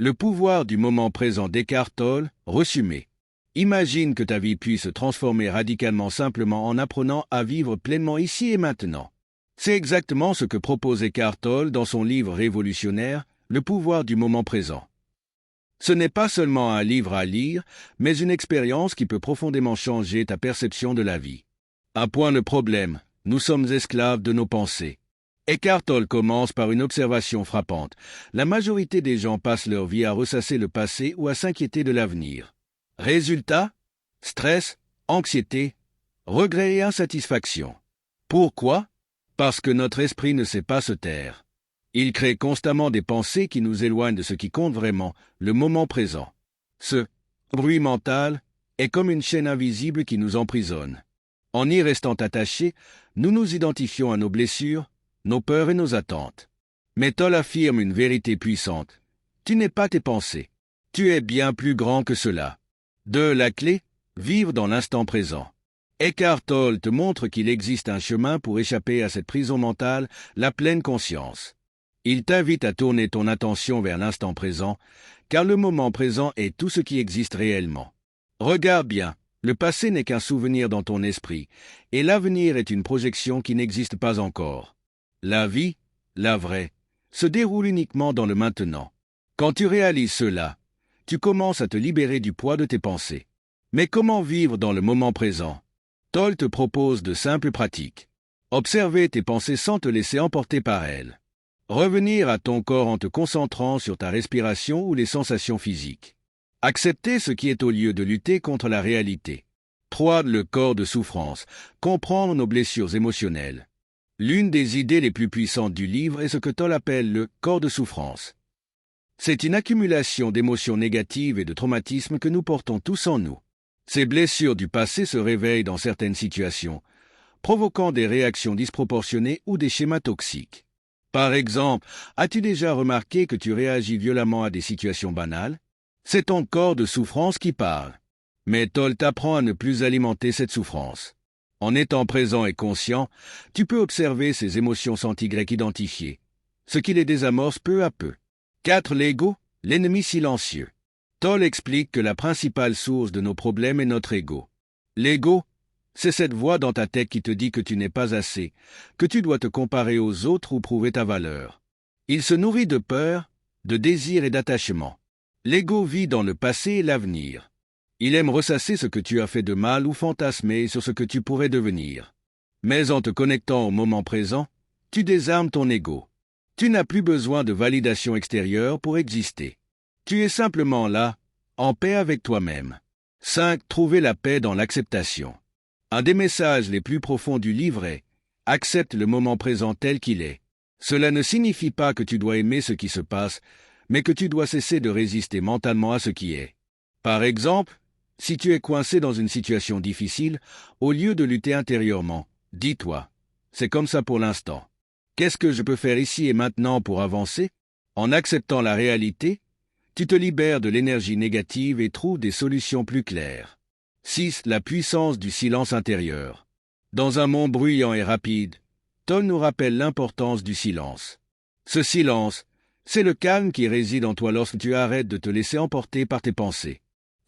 Le pouvoir du moment présent d'Eckhart Tolle, résumé. Imagine que ta vie puisse se transformer radicalement simplement en apprenant à vivre pleinement ici et maintenant. C'est exactement ce que propose Eckhart Tolle dans son livre révolutionnaire, Le pouvoir du moment présent. Ce n'est pas seulement un livre à lire, mais une expérience qui peut profondément changer ta perception de la vie. Un point de problème, nous sommes esclaves de nos pensées. Eckhart Tolle commence par une observation frappante. La majorité des gens passent leur vie à ressasser le passé ou à s'inquiéter de l'avenir. Résultat, stress, anxiété, regret et insatisfaction. Pourquoi? Parce que notre esprit ne sait pas se taire. Il crée constamment des pensées qui nous éloignent de ce qui compte vraiment, le moment présent. Ce bruit mental est comme une chaîne invisible qui nous emprisonne. En y restant attachés, nous nous identifions à nos blessures, nos peurs et nos attentes. Mais Tolle affirme une vérité puissante. Tu n'es pas tes pensées. Tu es bien plus grand que cela. La clé, vivre dans l'instant présent. Eckhart Tolle te montre qu'il existe un chemin pour échapper à cette prison mentale, la pleine conscience. Il t'invite à tourner ton attention vers l'instant présent, car le moment présent est tout ce qui existe réellement. Regarde bien, le passé n'est qu'un souvenir dans ton esprit, et l'avenir est une projection qui n'existe pas encore. La vie, la vraie, se déroule uniquement dans le maintenant. Quand tu réalises cela, tu commences à te libérer du poids de tes pensées. Mais comment vivre dans le moment présent? Tolle te propose de simples pratiques. Observer tes pensées sans te laisser emporter par elles. Revenir à ton corps en te concentrant sur ta respiration ou les sensations physiques. Accepter ce qui est au lieu de lutter contre la réalité. 3. Le corps de souffrance. Comprendre nos blessures émotionnelles. L'une des idées les plus puissantes du livre est ce que Tolle appelle le corps de souffrance. C'est une accumulation d'émotions négatives et de traumatismes que nous portons tous en nous. Ces blessures du passé se réveillent dans certaines situations, provoquant des réactions disproportionnées ou des schémas toxiques. Par exemple, as-tu déjà remarqué que tu réagis violemment à des situations banales? C'est ton corps de souffrance qui parle. Mais Tolle t'apprend à ne plus alimenter cette souffrance. En étant présent et conscient, tu peux observer ces émotions sans Y identifiées, ce qui les désamorce peu à peu. 4. L'ego, l'ennemi silencieux. Tolle explique que la principale source de nos problèmes est notre ego. L'ego, c'est cette voix dans ta tête qui te dit que tu n'es pas assez, que tu dois te comparer aux autres ou prouver ta valeur. Il se nourrit de peur, de désir et d'attachement. L'ego vit dans le passé et l'avenir. Il aime ressasser ce que tu as fait de mal ou fantasmer sur ce que tu pourrais devenir. Mais en te connectant au moment présent, tu désarmes ton ego. Tu n'as plus besoin de validation extérieure pour exister. Tu es simplement là, en paix avec toi-même. 5. Trouver la paix dans l'acceptation. Un des messages les plus profonds du livre est « Accepte le moment présent tel qu'il est ». Cela ne signifie pas que tu dois aimer ce qui se passe, mais que tu dois cesser de résister mentalement à ce qui est. Par exemple, si tu es coincé dans une situation difficile, au lieu de lutter intérieurement, dis-toi « C'est comme ça pour l'instant. Qu'est-ce que je peux faire ici et maintenant pour avancer ?» En acceptant la réalité, tu te libères de l'énergie négative et trouves des solutions plus claires. 6. La puissance du silence intérieur. Dans un monde bruyant et rapide, Tolle nous rappelle l'importance du silence. Ce silence, c'est le calme qui réside en toi lorsque tu arrêtes de te laisser emporter par tes pensées.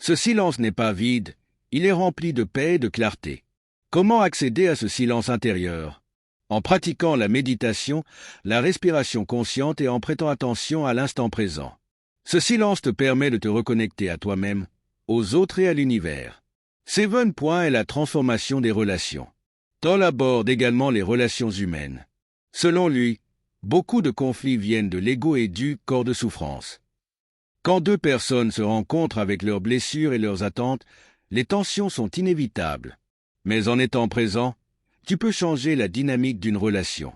Ce silence n'est pas vide, il est rempli de paix et de clarté. Comment accéder à ce silence intérieur? En pratiquant la méditation, la respiration consciente et en prêtant attention à l'instant présent. Ce silence te permet de te reconnecter à toi-même, aux autres et à l'univers. 7. Est la transformation des relations. Tolle aborde également les relations humaines. Selon lui, beaucoup de conflits viennent de l'ego et du corps de souffrance. Quand deux personnes se rencontrent avec leurs blessures et leurs attentes, les tensions sont inévitables. Mais en étant présent, tu peux changer la dynamique d'une relation.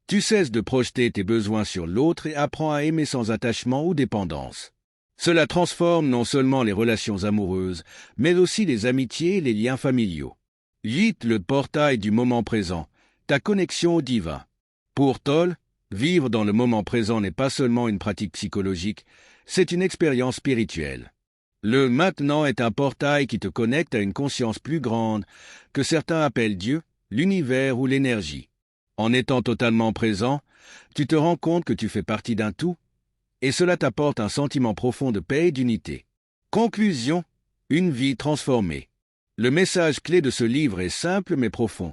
Tu cesses de projeter tes besoins sur l'autre et apprends à aimer sans attachement ou dépendance. Cela transforme non seulement les relations amoureuses, mais aussi les amitiés et les liens familiaux. 8. Le portail du moment présent, ta connexion au divin. Pour Tolle, vivre dans le moment présent n'est pas seulement une pratique psychologique, c'est une expérience spirituelle. Le maintenant est un portail qui te connecte à une conscience plus grande, que certains appellent Dieu, l'univers ou l'énergie. En étant totalement présent, tu te rends compte que tu fais partie d'un tout, et cela t'apporte un sentiment profond de paix et d'unité. Conclusion, une vie transformée. Le message clé de ce livre est simple mais profond.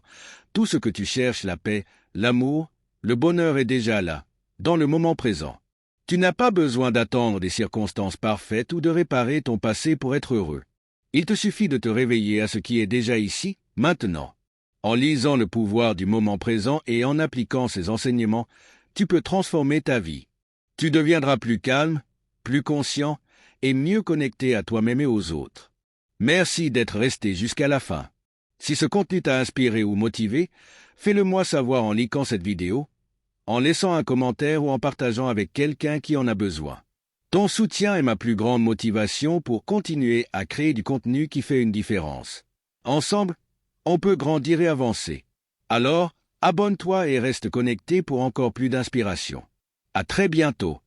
Tout ce que tu cherches, la paix, l'amour, le bonheur est déjà là, dans le moment présent. Tu n'as pas besoin d'attendre des circonstances parfaites ou de réparer ton passé pour être heureux. Il te suffit de te réveiller à ce qui est déjà ici, maintenant. En lisant le pouvoir du moment présent et en appliquant ces enseignements, tu peux transformer ta vie. Tu deviendras plus calme, plus conscient et mieux connecté à toi-même et aux autres. Merci d'être resté jusqu'à la fin. Si ce contenu t'a inspiré ou motivé, fais-le moi savoir en likant cette vidéo, en laissant un commentaire ou en partageant avec quelqu'un qui en a besoin. Ton soutien est ma plus grande motivation pour continuer à créer du contenu qui fait une différence. Ensemble, on peut grandir et avancer. Alors, abonne-toi et reste connecté pour encore plus d'inspiration. À très bientôt.